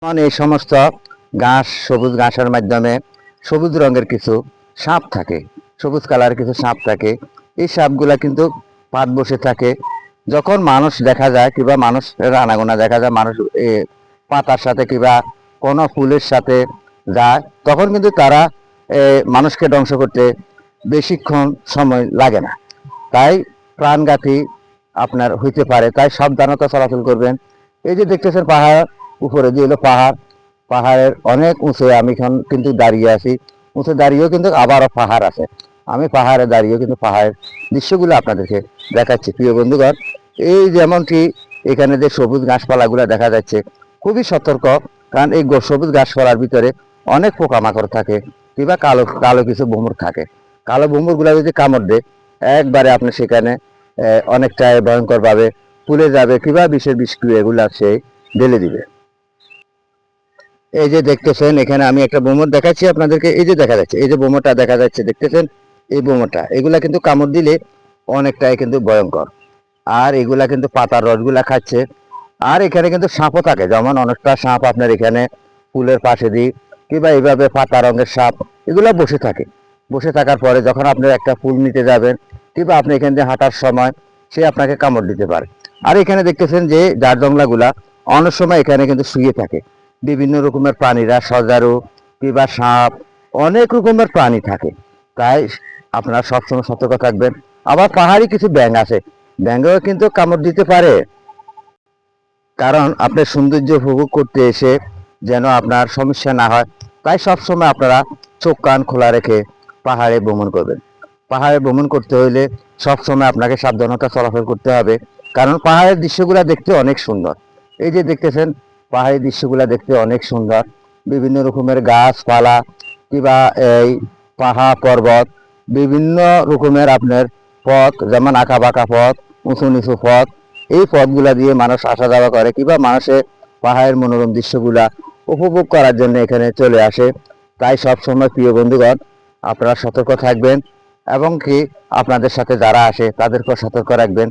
এই সমস্ত ঘাস, সবুজ ঘাসের মাধ্যমে সবুজ রঙের কিছু সাপ থাকে, সবুজ কালার কিছু সাপ থাকে। এই সাপগুলা কিন্তু পাত বসে থাকে। যখন মানুষ দেখা যায় কিংবা মানুষের আনাগোনা দেখা যায়, মানুষ পাতার সাথে কিংবা কোনো ফুলের সাথে যায়, তখন কিন্তু তারা মানুষকে ধ্বংস করতে বেশিক্ষণ সময় লাগে না। তাই প্রাণঘাতী আপনার হইতে পারে, তাই সাবধানতা চলাচল করবেন। এই যে দেখতেছেন পাহাড়, উপরে দিয়ে হলো পাহাড়, পাহাড়ের অনেক উঁচু আমি এখন কিন্তু দাঁড়িয়ে আছি। উঁচু দাঁড়িয়েও কিন্তু আবারও পাহাড় আছে। আমি পাহাড়ে দাঁড়িয়েও কিন্তু পাহাড়ের দৃশ্যগুলো আপনাদেরকে দেখাচ্ছি। প্রিয় বন্ধুগণ, এই যেমনটি এখানে যে সবুজ ঘাসপালাগুলো দেখা যাচ্ছে, খুবই সতর্ক, কারণ এই সবুজ ঘাসপালার ভিতরে অনেক পোকামাকড় থাকে কিংবা কালো কালো কিছু ভুমুর থাকে। কালো ভুমুরগুলো যদি কামড় দেয়, একবারে আপনি সেখানে অনেকটাই ভয়ঙ্করভাবে ফুলে যাবে কিংবা বিষের বিষক্রিয়া এগুলা সে ঢেলে দিবে। এই যে দেখতেছেন এখানে আমি একটা বোমর দেখাচ্ছি আপনাদেরকে। এই যে দেখা যাচ্ছে, এই যে বোমরটা দেখা যাচ্ছে, দেখতেছেন এই বোমরটা, এগুলা কিন্তু কামড় দিলে অনেকটাই কিন্তু ভয়ঙ্কর। আর এগুলা কিন্তু পাতার রসগুলা খাচ্ছে। আর এখানে কিন্তু সাপও থাকে, যেমন অনেকটা সাপ আপনার এখানে ফুলের পাশে দিয়ে কিংবা এইভাবে পাতা রঙের সাপ এগুলা বসে থাকে। বসে থাকার পরে যখন আপনি একটা ফুল নিতে যাবেন কিংবা আপনি এখান দিয়ে হাঁটার সময় সে আপনাকে কামড় দিতে পারে। আর এখানে দেখতেছেন যে জার জংলাগুলা অনেক সময় এখানে কিন্তু শুয়ে থাকে। বিভিন্ন রকমের প্রাণীরা, সজারু কিংবা সাপ, অনেক রকমের প্রাণী থাকে। তাই আপনারা সবসময় সতর্ক থাকবেন। আবার পাহাড়ি কিছু ব্যাঙ আছে, ব্যাঙেও কিন্তু কামড় দিতে পারে। কারণ আপনার সৌন্দর্য উপভোগ করতে এসে যেন আপনার সমস্যা না হয়, তাই সবসময় আপনারা চোখ কান খোলা রেখে পাহাড়ে ভ্রমণ করবেন। পাহাড়ে ভ্রমণ করতে হইলে সবসময় আপনাকে সাবধানতা চলাফেরা করতে হবে, কারণ পাহাড়ের দৃশ্যগুলো দেখতে অনেক সুন্দর। এই যে দেখতেছেন পাহাড়ি দৃশ্যগুলো দেখতে অনেক সুন্দর। বিভিন্ন রকমের গাছপালা কিংবা এই পাহাড় পর্বত, বিভিন্ন রকমের আপনার পথ, যেমন আঁকা বাঁকা পথ, উঁচু নিচু পথ, এই পথগুলা দিয়ে মানুষ আসা যাওয়া করে কিংবা মানুষের পাহাড়ের মনোরম দৃশ্যগুলা উপভোগ করার জন্য এখানে চলে আসে। তাই সবসময় প্রিয় বন্ধুগণ, আপনারা সতর্ক থাকবেন এবং কি আপনাদের সাথে যারা আসে তাদেরকেও সতর্ক রাখবেন।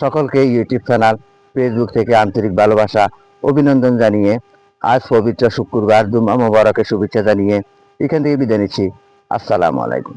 সকলকে ইউটিউব চ্যানেল, ফেসবুক থেকে আন্তরিক ভালোবাসা, অভিনন্দন জানিয়ে আজ পবিত্র শুক্রবার জুমা মোবারকের শুভেচ্ছা জানিয়ে এখান থেকে বিদায় নিচ্ছি। আসসালামু আলাইকুম।